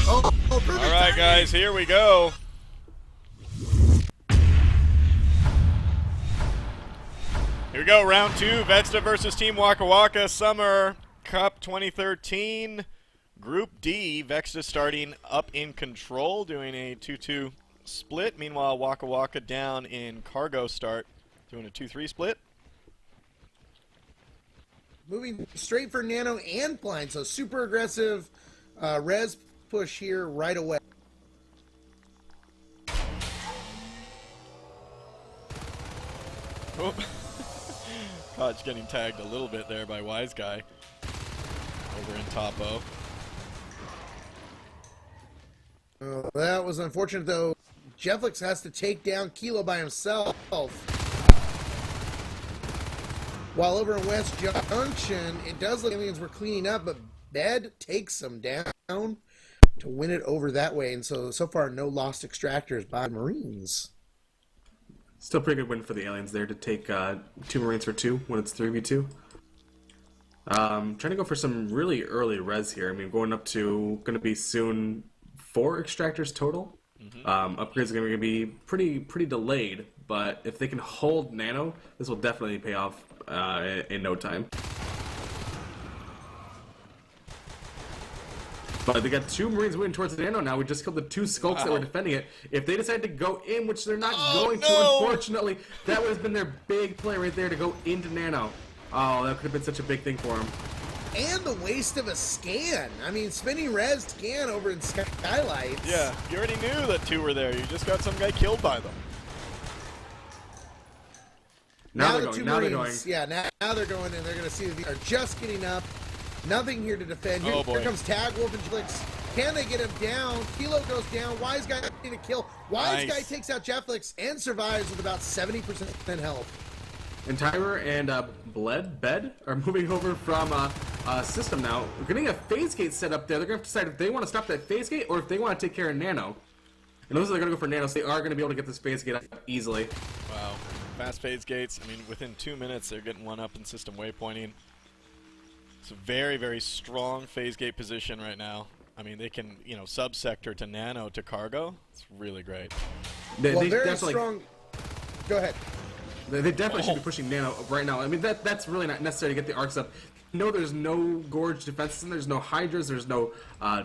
All right, guys, here we go. Here we go, round 2, Vexta versus Team WakaWaka Summer Cup 2013. Group D, Vexta starting up in control, doing a 2-2 split. Meanwhile, WakaWaka down in cargo start, doing a 2-3 split. Moving straight for nano and blind, so super aggressive res push here right away. Oh. Koch getting tagged a little bit there by Wise Guy over in Topo. That was unfortunate, though. Jefflix has to take down Kilo by himself. While over in West Junction, it does look like aliens were cleaning up, but Bed takes them down to win it over that way. And so far, no lost extractors by Marines. Still pretty good win for the aliens there to take 2 Marines for 2 when it's 3v2. Trying to go for some really early res here. I mean, going up to, going to be soon 4 extractors total. Upgrades are going to be pretty delayed, but if they can hold nano, this will definitely pay off in no time. But they got 2 Marines moving towards the nano now. We just killed the 2 skulks that were defending it. If they decide to go in, which they're not going to, unfortunately, that would have been their big play right there to go into nano. Oh, that could have been such a big thing for them. And the waste of a scan. I mean, spinning res scan over in Skylights. Yeah, you already knew that 2 were there. You just got some guy killed by them. Now they're going. Yeah, now they're going, and they're going to see that they are just getting up. Nothing here to defend. Here comes Tag Wolf and Jefflix. Can they get him down? Kilo goes down. Wise Guy need a kill. Wise Guy takes out Jefflix and survives with about 70% health. And Tyler and Bed are moving over from system now. We're getting a phase gate set up there. They're going to have to decide if they want to stop that phase gate or if they want to take care of Nano. And those are going to go for Nano, so they are going to be able to get this phase gate up easily. Wow. Fast phase gates. I mean, within 2 minutes, they're getting one up in system waypointing. It's a very, very strong phase gate position right now. I mean, they can, you know, subsector to nano to cargo. It's really great. They very strong. Go ahead. They definitely should be pushing nano right now. I mean, that's really not necessary to get the arcs up. No, there's no gorge defenses, and there's no hydras, there's no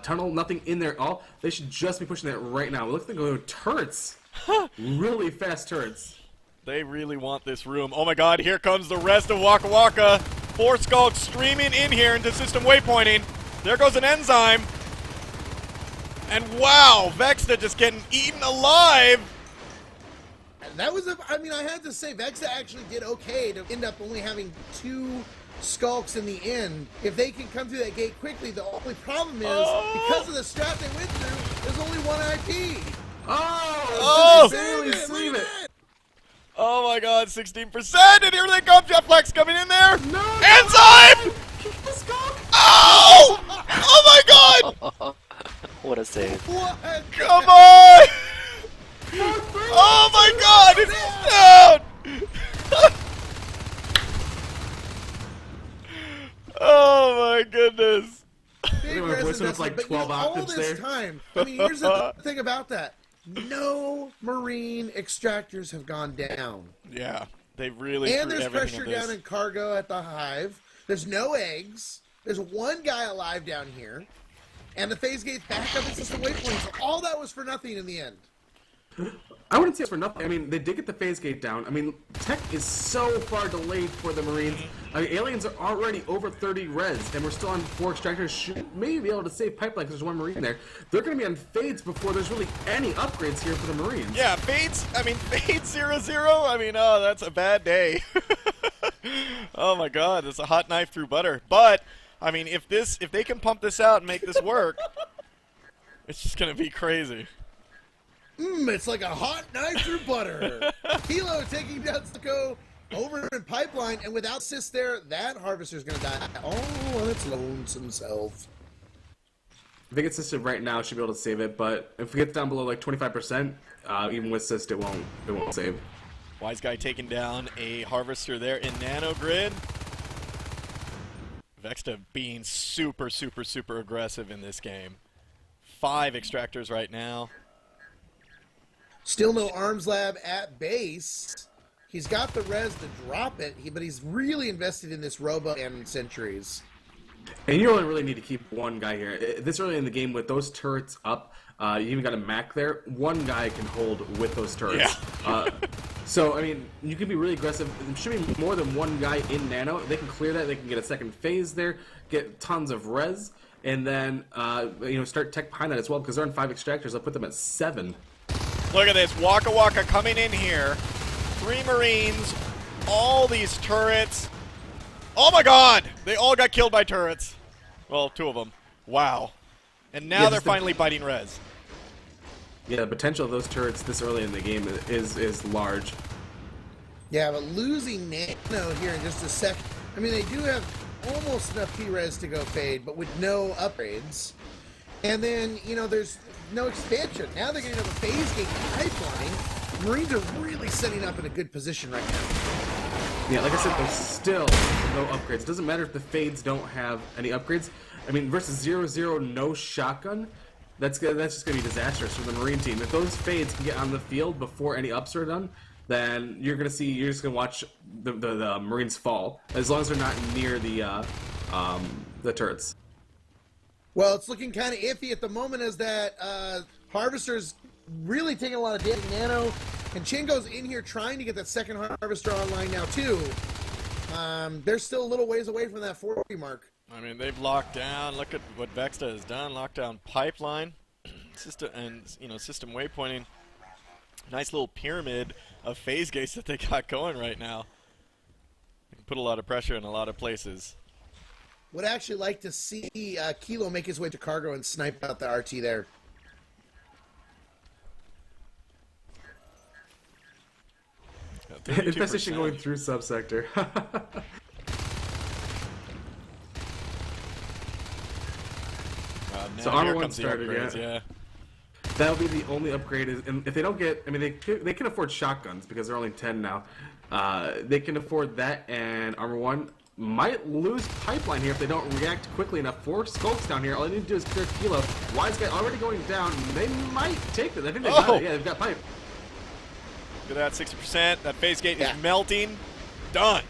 tunnel, nothing in there at all. They should just be pushing that right now. Look at the turrets. Really fast turrets. They really want this room. Oh my god, here comes the rest of WakaWaka. 4 skulks streaming in here into system waypointing. There goes an enzyme. And wow, Vexta just getting eaten alive. That was I mean, I had to say, Vexa actually did okay to end up only having 2 skulks in the end. If they can come through that gate quickly, the only problem is, because of the strat they went through, there's only 1 IP. Barely sleeve it. Oh my god, 16%, and here they come, Jefflex coming in there. No, enzyme! Oh! Oh my god! What a save. What? Come on! Oh my god, it's down! Oh my goodness. Big my voice went up like 12 all octaves this there. time, I mean, here's the thing about that. No marine extractors have gone down. Yeah, they really And there's pressure down in cargo at the hive. There's no eggs. There's 1 guy alive down here. And the phase gate's back up in system waypoints. So all that was for nothing in the end. I wouldn't say it's for nothing. I mean, they did get the phase gate down. I mean, tech is so far delayed for the Marines. I mean, aliens are already over 30 res, and we're still on 4 extractors. Should maybe be able to save pipeline because there's 1 Marine there. They're going to be on fades before there's really any upgrades here for the Marines. Yeah, fades. I mean, fade 0-0. I mean, oh, that's a bad day. Oh my god, it's a hot knife through butter. But I mean, if they can pump this out and make this work, it's just going to be crazy. It's like a hot knife through butter. Kilo taking down Stucco over in pipeline, and without assist there, that harvester's gonna die all on its lonesome self. If it gets assisted right now, it should be able to save it, but if it gets down below like 25%, even with assist, it won't save. Wise Guy taking down a harvester there in nano grid. Vexta being super, super, super aggressive in this game. 5 extractors right now. Still no arms lab at base. He's got the res to drop it, but he's really invested in this robo and sentries. And you only really need to keep one guy here. This early in the game, with those turrets up, you even got a Mac there. One guy can hold with those turrets. Yeah. So, I mean, you can be really aggressive. There should be more than one guy in Nano. They can clear that. They can get a second phase there, get tons of res, and then, start tech behind that as well, because they're on 5 extractors. I'll put them at 7. Look at this. WakaWaka coming in here. 3 Marines, all these turrets. Oh my god! They all got killed by turrets. Well, 2 of them. Wow. And now they're finally biting res. Yeah, the potential of those turrets this early in the game is large. Yeah, but losing Nano here in just a sec. I mean, they do have almost enough P-res to go fade, but with no upgrades. And then, there's no expansion. Now they're getting a phase gate pipeline. Marines are really setting up in a good position right now. Yeah, like I said, there's still no upgrades. It doesn't matter if the fades don't have any upgrades. I mean, versus 0-0, no shotgun, that's just going to be disastrous for the Marine team. If those fades can get on the field before any ups are done, then you're just going to watch the Marines fall, as long as they're not near the turrets. Well, it's looking kind of iffy at the moment as that Harvester's really taking a lot of damage. Nano and Chingo's in here trying to get that second Harvester online now too. They're still a little ways away from that 40 mark. I mean, they've locked down. Look at what Vexta has done. Locked down pipeline, system waypointing. Nice little pyramid of phase gates that they got going right now. They can put a lot of pressure in a lot of places. Would actually like to see Kilo make his way to cargo and snipe out the RT there. Infestation going through subsector. So armor 1 started, yeah. That'll be the only upgrade. And if they don't get, I mean, they can afford shotguns because they're only 10 now. They can afford that, and armor 1 might lose pipeline here if they don't react quickly enough. 4 skulks down here. All they need to do is clear Kilo. Wise guy already going down. They might take this. I think they got it. Yeah, they've got pipe. Look at that, 60%. That phase gate is melting. Done.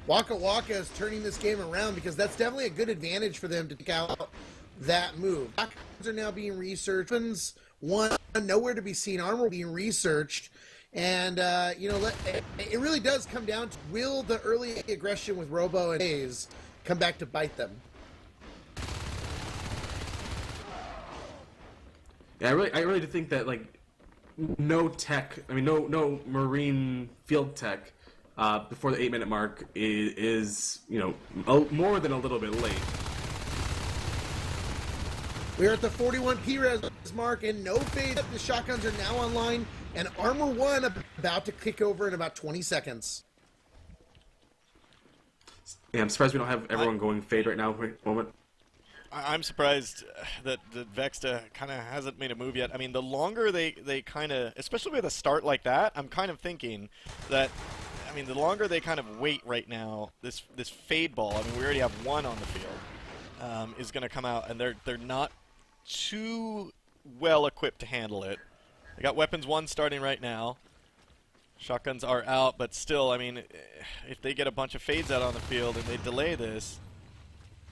WakaWaka is turning this game around because that's definitely a good advantage for them to take out that move. Shotguns are now being researched. Weapons, 1, nowhere to be seen. Armor being researched. And, it really does come down to, will the early aggression with Robo and Hayes come back to bite them? Yeah, I really do think that, like, no tech, I mean, no Marine field tech before the 8-minute mark is more than a little bit late. We're at the 41 P-res mark and no fade. The shotguns are now online and armor 1 about to kick over in about 20 seconds. Yeah, I'm surprised we don't have everyone going fade right now. Wait a moment. I'm surprised that Vexta kind of hasn't made a move yet. I mean, the longer they kind of, especially with a start like that, I'm kind of thinking that, I mean, the longer they kind of wait right now, this fade ball, I mean, we already have 1 on the field, is going to come out, and they're not too well equipped to handle it. They got weapons 1 starting right now. Shotguns are out, but still, I mean, if they get a bunch of fades out on the field and they delay this,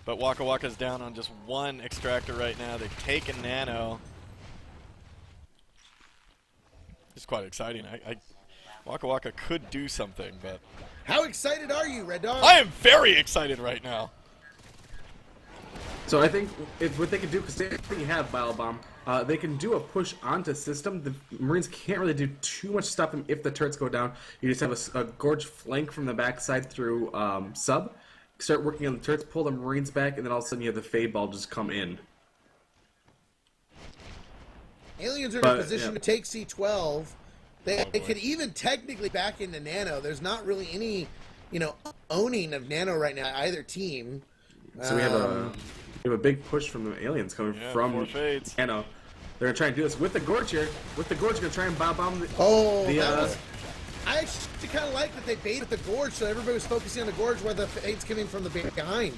but WakaWaka's down on just 1 extractor right now. They've taken Nano. It's quite exciting. WakaWaka could do something, but... How excited are you, Red Dog? I am very excited right now. So I think what they can do, because they have Bile Bomb, they can do a push onto system. The Marines can't really do too much to stop them if the turrets go down. You just have a gorge flank from the backside through sub. Start working on the turrets, pull the Marines back, and then all of a sudden you have the fade ball just come in. Aliens are in a position to take C12. They could even technically back into Nano. There's not really any, owning of Nano right now, either team. So we have a big push from the aliens coming from Nano. They're going to try and do this with the gorge here. With the gorge, going to try and bomb the I actually kind of like that they baited the gorge, so everybody was focusing on the gorge where the fade's coming from the behind.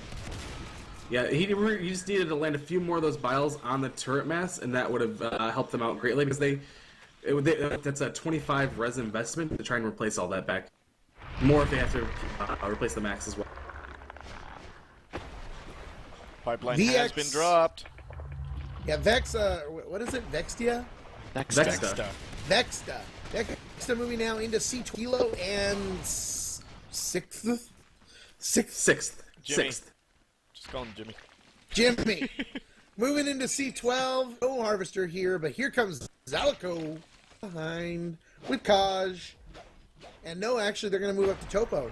Yeah, he just needed to land a few more of those biles on the turret mass, and that would have helped them out greatly, because that's a 25 res investment to try and replace all that back. More if they have to replace the max as well. Pipeline has been dropped. Yeah, Vexa, what is it? Vexta? Vexta. Vexta moving now into C2 Kilo and sixth. Jimmy. Just call him Jimmy. Jimmy. Moving into C12. No Harvester here, but here comes Zalico behind with Kaj. And no, actually, they're going to move up to Topo.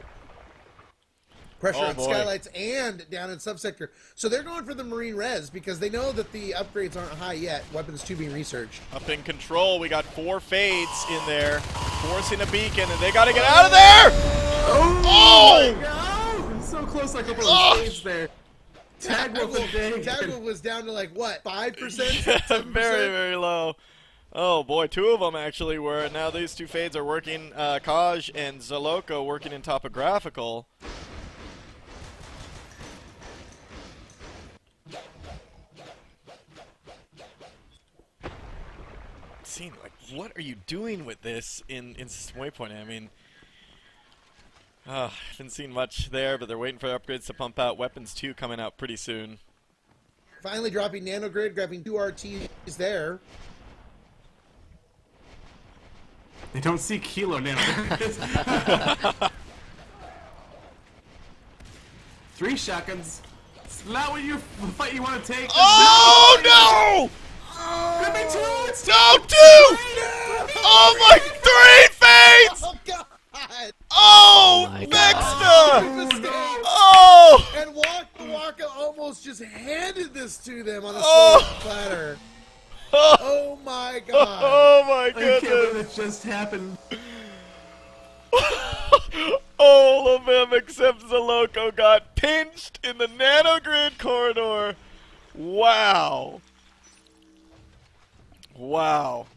Pressure on Skylights and down in Subsector. So they're going for the Marine Res because they know that the upgrades aren't high yet. Weapons 2 being researched. Up in control. We got 4 fades in there. Forcing a beacon, and they got to get out of there! Oh! Oh! So close, like a couple of fades there. Tagwolf was down to like, what, 5%? Yeah, very, very low. Oh boy, 2 of them actually were. Now these 2 fades are working. Kaj and Zaloco working in topographical. Like, what are you doing with this in Waypoint? I mean, haven't seen much there, but they're waiting for upgrades to pump out. Weapons 2 coming out pretty soon. Finally dropping Nanogrid, grabbing 2 RTs there. They don't see Kilo Nanogrid. 3 shotguns. It's not what you fight you want to take. Oh no! Could be 2! It's 2! No, 2! Oh my, 3 fades! Oh god! Oh, my Vexta! God. Oh! And WakaWaka almost just handed this to them on a silver platter. Oh my god! Oh my I can't believe goodness! it just happened. All of them except Zaloco got pinched in the nanogrid corridor. Wow. Wow.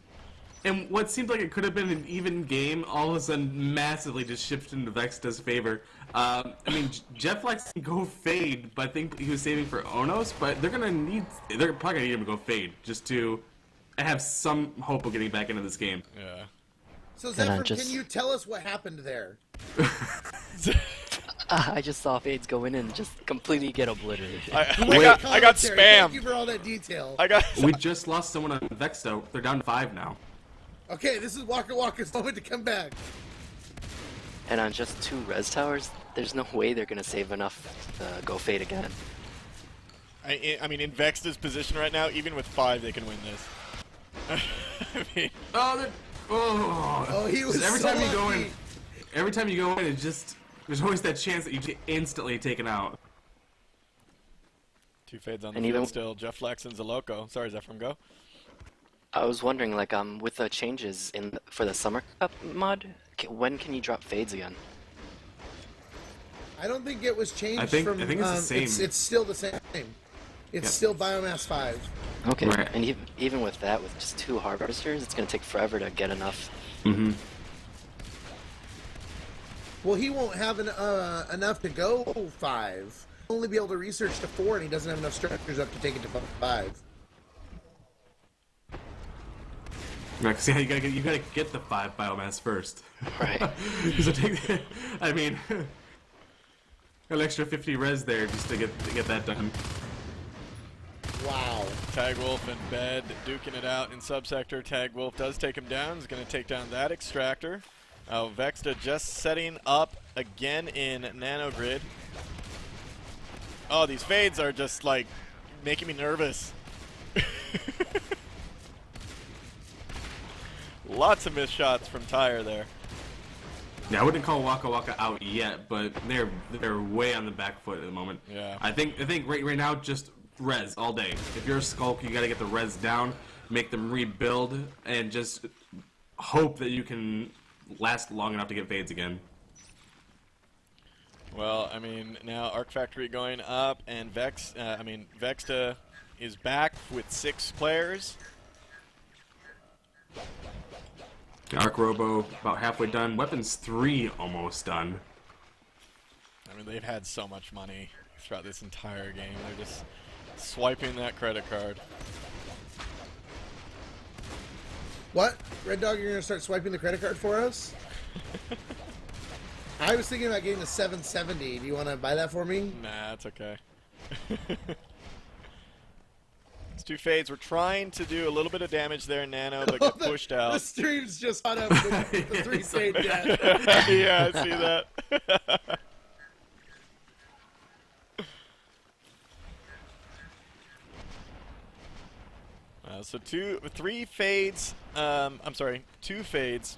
And what seemed like it could have been an even game, all of a sudden massively just shifted into Vexta's favor. I mean, Jefflex can go fade, but I think he was saving for Onos, but they're probably gonna need him to go fade just to have some hope of getting back into this game. Yeah. So Zephyr, can you tell us what happened there? I just saw fades go in and just completely get obliterated. I got spammed. Thank you for all that detail. We just lost someone on Vexta. They're down to 5 now. Okay, this is WakaWaka's moment to come back. And on just 2 res towers, there's no way they're gonna save enough to go fade again. I mean, in Vexta's position right now, even with 5, they can win this. I mean, he was every so time you go lucky. in, every time you go in, it just there's always that chance that you get instantly taken out. 2 fades on the field still. Jeff Flex and Zaloco. Sorry, Zephram, go. I was wondering, like, with the changes for the Summer Cup mod, when can you drop fades again? I don't think it was changed. I think it's the same. It's still the same. It's still Biomass 5. Okay, right. and even with that, with just 2 harvesters, it's gonna take forever to get enough. Mm-hmm. Well, he won't have enough to go 5. He'll only be able to research to 4, and he doesn't have enough structures up to take it to 5. Right, cause you gotta get the 5 biomass first. Right. I mean, an extra 50 res there just to get that done. Wow. Tagwolf and Bed duking it out in subsector. Tagwolf does take him down. He's going to take down that extractor. Vexta just setting up again in nanogrid. Oh, these fades are just like making me nervous. Lots of missed shots from Tyre there. Yeah, I wouldn't call WakaWaka out yet, but they're way on the back foot at the moment. Yeah. I think right now just res all day. If you're a Skulk, you gotta get the res down, make them rebuild, and just hope that you can last long enough to get fades again. Well, I mean, now Arc Factory going up, and Vexta is back with 6 players. Arc Robo about halfway done. Weapons 3 almost done. I mean, they've had so much money throughout this entire game. They're just swiping that credit card. What? Red Dog, you're going to start swiping the credit card for us? I was thinking about getting the 770. Do you want to buy that for me? Nah, it's okay. It's 2 fades. We're trying to do a little bit of damage there, Nano, but get pushed out. The stream's just caught up with the 3 fade death. Yeah, I see that. So 3 fades. I'm sorry, 2 fades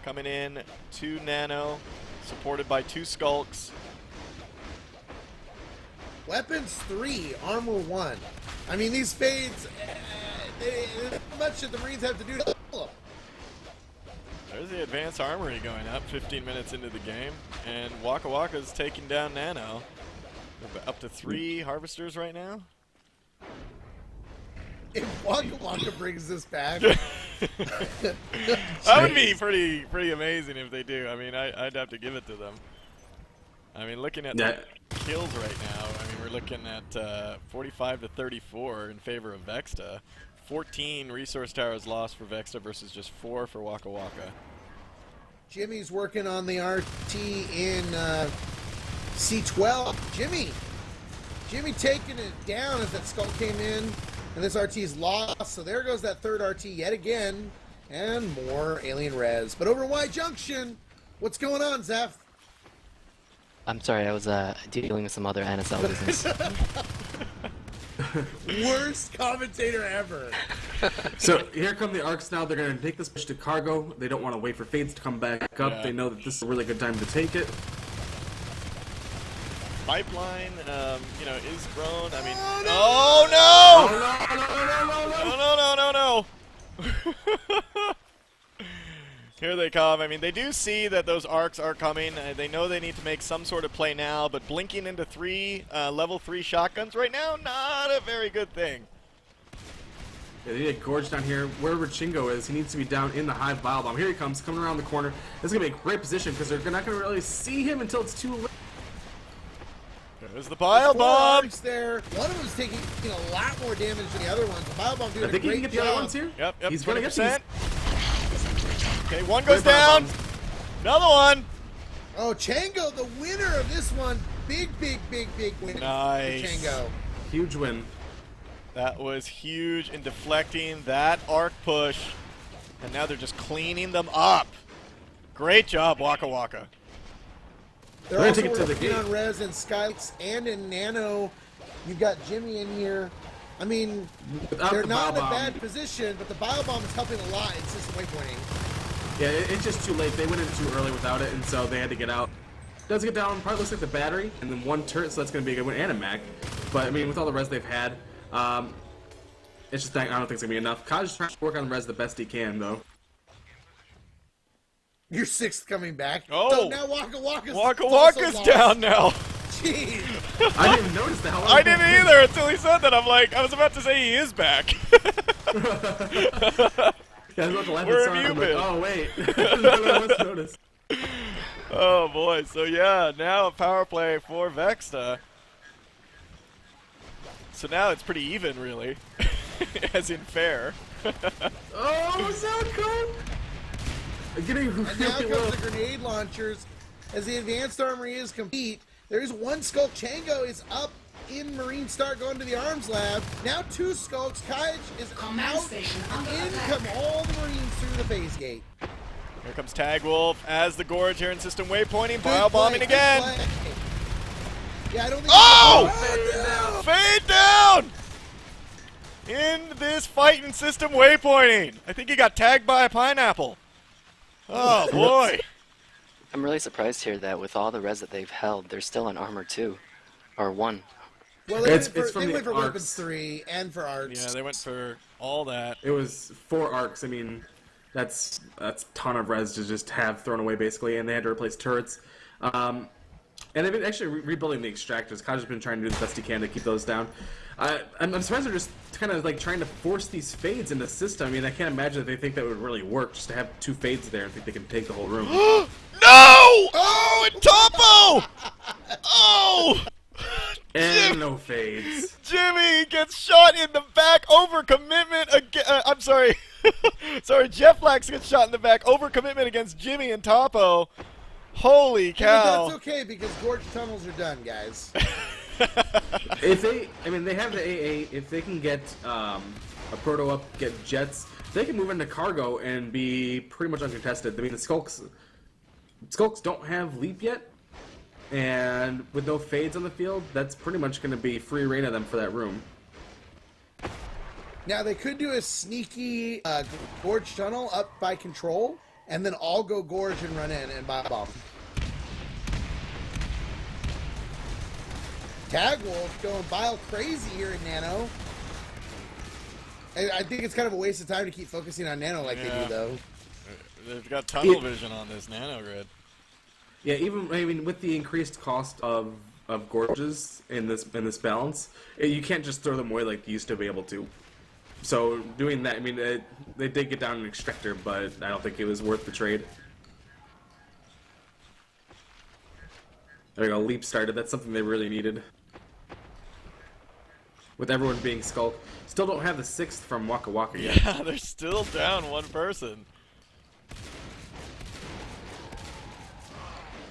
coming in. 2 Nano, supported by 2 Skulks. Weapons 3, armor 1. I mean, these fades, much that the Marines have to do to kill them. There's the advanced armory going up 15 minutes into the game, and WakaWaka's taking down Nano. We're up to 3 harvesters right now. If WakaWaka brings this back, that would be pretty amazing if they do. I mean, I'd have to give it to them. I mean, looking at the kills right now, I mean, we're looking at 45 to 34 in favor of Vexta. 14 resource towers lost for Vexta versus just 4 for WakaWaka. Jimmy's working on the RT in C12. Jimmy taking it down as that skull came in, and this RT's lost. So there goes that 3rd RT yet again, and more alien res. But over Y Junction, what's going on, Zeph? I'm sorry, I was dealing with some other NSL business. Worst commentator ever. So here come the arcs now. They're going to take this push to cargo. They don't want to wait for fades to come back up. Yeah. They know that this is a really good time to take it. Pipeline, you know, is grown. I mean, oh no! Here they come. I mean, they do see that those arcs are coming. They know they need to make some sort of play now, but blinking into 3 level 3 shotguns right now, not a very good thing. Yeah, they need a gorge down here. Wherever Chingo is, he needs to be down in the hive bile bomb. Here he comes, coming around the corner. This is going to be a great position because they're not going to really see him until it's too late. There's the bile bomb. There. One of them is taking a lot more damage than the other ones. The bile bomb doing I think a great he can get job. the other ones here. Yep, He's going to get these. Okay, one goes down. Another one. Oh, Chango, the winner of this one. Big win. Nice. For Chango. Huge win. That was huge in deflecting that arc push. And now they're just cleaning them up. Great job, WakaWaka. They're also working on res and Skylights and in Nano. You've got Jimmy in here. I mean, they're not in a bad position, but the bio bomb is helping a lot in system waypointing. Yeah, it's just too late. They went in too early without it, and so they had to get out. Does get down, probably looks like the battery, and then 1 turret, so that's going to be a good one, and a mag. But, I mean, with all the res they've had, it's just, I don't think it's going to be enough. Kaj is trying to work on the res the best he can, though. Your 6th coming back. Oh! So now WakaWaka's down now. Jeez. I didn't even notice that. I didn't either until he said that. I'm like, I was about to say he is back. Where have you been? Like, oh, wait. I must notice. Oh, boy. So, yeah, now a power play for Vexta. So now it's pretty even, really. As in fair. Oh, so cool. And now comes the grenade launchers. As the advanced armory is complete, there's 1 Skulk. Chango is up in Marine Start going to the arms lab. Now 2 Skulks. Kaj is out. In come all the Marines through the phase gate. Here comes Tag Wolf as the gorge here in system waypointing. Bio bombing again. Yeah, I don't think oh! Fade down! In this fight in system waypointing. I think he got tagged by a pineapple. Oh, boy. I'm really surprised here that with all the res that they've held, they're still on armor 2. Or 1. Well, they went for weapons 3 and for arcs. Yeah, they went for all that. It was 4 arcs. I mean, that's a ton of res to just have thrown away, basically, and they had to replace turrets. And they've been actually rebuilding the extractors. Kaj has been trying to do the best he can to keep those down. I'm surprised they're just kind of like trying to force these fades in the system. I mean, I can't imagine that they think that would really work just to have 2 fades there and think they can take the whole room. No! Oh, and Topo! Oh! And no fades. Jimmy gets shot in the back, overcommitment again. I'm sorry. Sorry, Jeff Flax gets shot in the back, overcommitment against Jimmy and Topo. Holy cow. Yeah, but that's okay because gorge tunnels are done, guys. If they, I mean, they have the AA. If they can get a proto up, get jets, they can move into cargo and be pretty much uncontested. I mean, the skulks don't have leap yet, and with no fades on the field, that's pretty much going to be free reign of them for that room. Now they could do a sneaky gorge tunnel up by control, and then all go gorge and run in and buy a bomb. Tag Wolf going bile crazy here in Nano. I think it's kind of a waste of time to keep focusing on Nano like they do, though. They've got tunnel vision on this Nano grid. Yeah, even I mean with the increased cost of gorges in this balance, you can't just throw them away like you used to be able to. So doing that, I mean, they did get down an extractor, but I don't think it was worth the trade. There we go, leap started. That's something they really needed. With everyone being skulk. Still don't have the 6th from WakaWaka yet. Yeah, they're still down one person.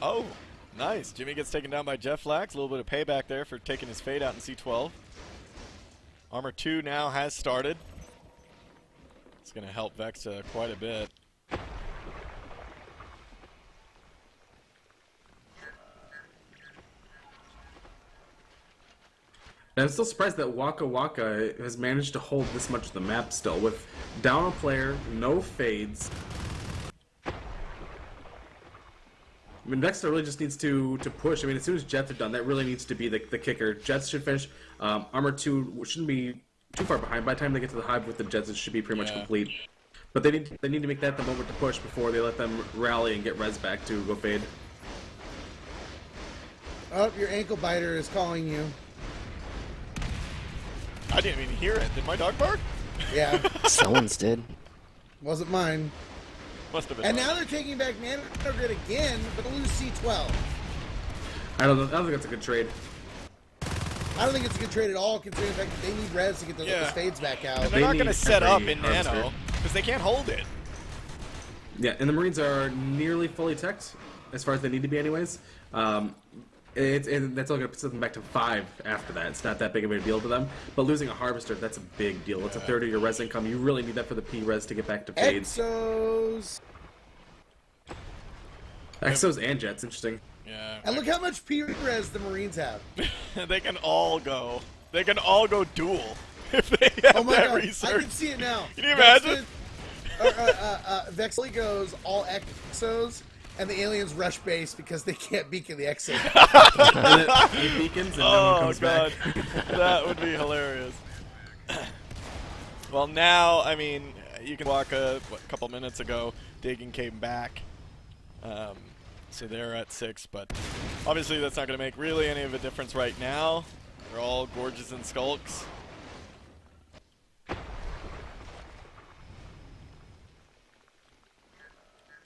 Oh, nice. Jimmy gets taken down by Jeff Flax. A little bit of payback there for taking his fade out in C12. Armor 2 now has started. It's going to help Vexa quite a bit. I'm still surprised that WakaWaka has managed to hold this much of the map still, with down a player, no fades. I mean, Vexta really just needs to push. I mean, as soon as Jets are done, that really needs to be the kicker. Jets should finish. Armor 2 shouldn't be too far behind. By the time they get to the hive with the Jets, it should be pretty much complete. But they need to make that the moment to push before they let them rally and get res back to go fade. Oh, your ankle biter is calling you. I didn't even hear it. Did my dog bark? Yeah. Someone's did. Wasn't mine. Must have been. And mine. now they're taking back Nano Grid again, but they lose C12. I don't think that's a good trade. I don't think it's a good trade at all, considering the fact that they need res to get those fades back out. And they're not going to set up in harvester. Nano because they can't hold it. Yeah, and the Marines are nearly fully teched, as far as they need to be anyways. And that's all going to put them back to 5 after that. It's not that big of a deal to them. But losing a Harvester, that's a big deal. It's a third of your res income. You really need that for the P-res to get back to fades. Exos. Exos and Jets, interesting. Yeah. And look how much P-res the Marines have. They can all go. They can all go dual if they have Oh my that god, research. I can see it now. Can you imagine? Vexta goes all Exos, and the aliens rush base because they can't beacon the Exo. And then he beacons and no one comes god, back. that would be hilarious. Well, now, I mean, you can walk a couple minutes ago. Digging came back, so they're at 6. But obviously, that's not going to make really any of a difference right now. They're all gorges and skulks.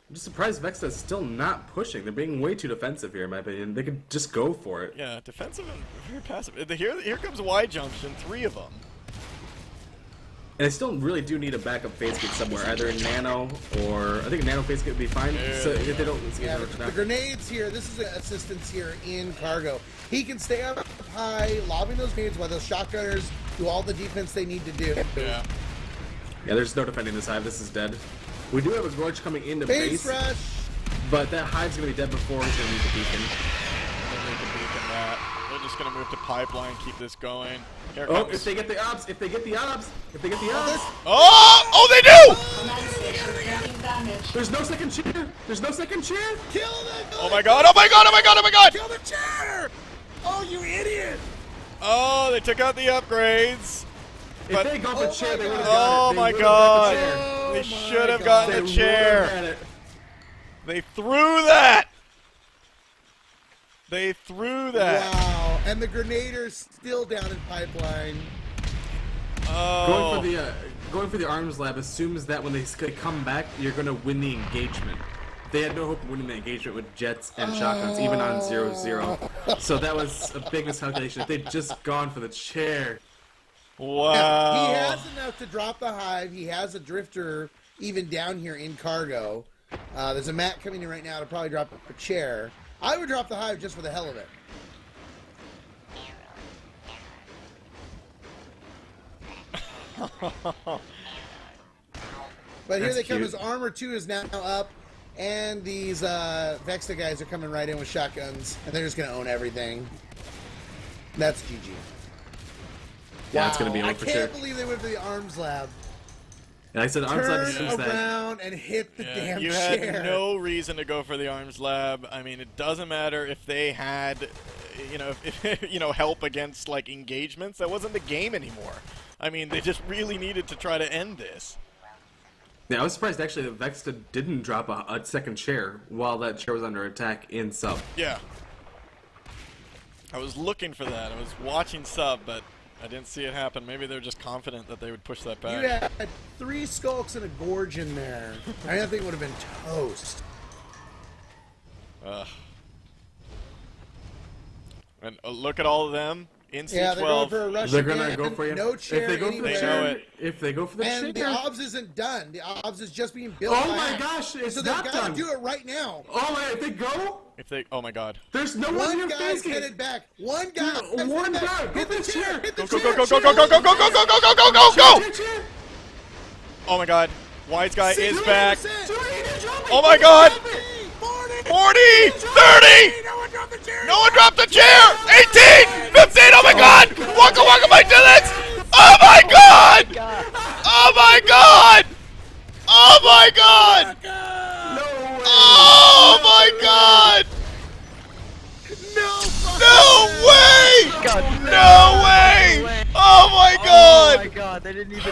I'm just surprised Vexa is still not pushing. They're being way too defensive here, in my opinion. They could just go for it. Yeah, defensive and very passive. Here comes Y Junction, 3 of them. And they still really do need a backup phase kit somewhere, either in Nano or I think a Nano phase kit would be fine. So if they don't, the grenades here. This is assistance here in cargo. He can stay up high, lobbing those grenades while those shotgunners do all the defense they need to do. Yeah. Yeah, there's no defending this hive. This is dead. We do have a gorge coming into base, rush. but that hive's gonna be dead before he's gonna need the beacon. They can beacon that. They're just gonna move to pipeline, keep this going. Here Oh, comes. if they get the ops, if they get the ops. Oh, they do! There's no second chair. There's no second chair. Kill them! Oh my god! Oh my god! Oh my god! Oh my god! Kill the chair! Oh, you idiot! Oh, they took out the upgrades. If they got the chair, they would have Oh gotten it. my They would've god! got the chair. They should have gotten They the would've chair. had it. They threw that. They threw that. Wow! And the grenader's still down in pipeline. Oh. Going for the arms lab assumes that when they come back, you're going to win the engagement. they had no hope of winning the engagement with jets and shotguns, even on 0-0. So that was a big miscalculation. If they'd just gone for the chair. Wow. Yeah, he has enough to drop the hive. He has a drifter even down here in cargo. There's a mat coming in right now to probably drop a chair. I would drop the hive just for the hell of it. But here they come. His armor 2 is now up, and these Vexta guys are coming right in with shotguns, and they're just going to own everything. That's GG. Yeah, wow. it's going to be over for sure. I can't believe they went for the arms lab. And I said arms lab is Turn around and hit the damn you chair. had no reason to go for the arms lab. I mean, it doesn't matter if they had, help against like engagements. That wasn't the game anymore. I mean, they just really needed to try to end this. Yeah, I was surprised actually that Vexta didn't drop a second chair while that chair was under attack in sub. Yeah. I was looking for that. I was watching sub, but I didn't see it happen. Maybe they were just confident that they would push that back. You had 3 skulks and a gorge in there. I think it would have been toast. And look at all of them in C12. Yeah, they're going for a rush. They're gonna go for you. No chair if they go for the chair, if they go for the chair, and the obs isn't done. The obs is just being built. Oh my gosh, it's so not they've done. got to do it right now. Oh my, if they go. Oh my God. There's no one in your face. One guy's headed back. One guy. One guy. Hit the chair. Hit the Go, chair. go, go, go, go, go, go, go, go, go, go, go, go, go, go! Oh my God. Wise guy is back. Oh my God. 40, 30! No one dropped the chair! 18! 15! Oh my God! WakaWaka might do this! Oh my God! Oh my God! Oh my God! Oh my God! No way! No way! Oh my God! Oh my God, they didn't even do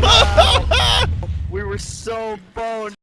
it. We were so boned.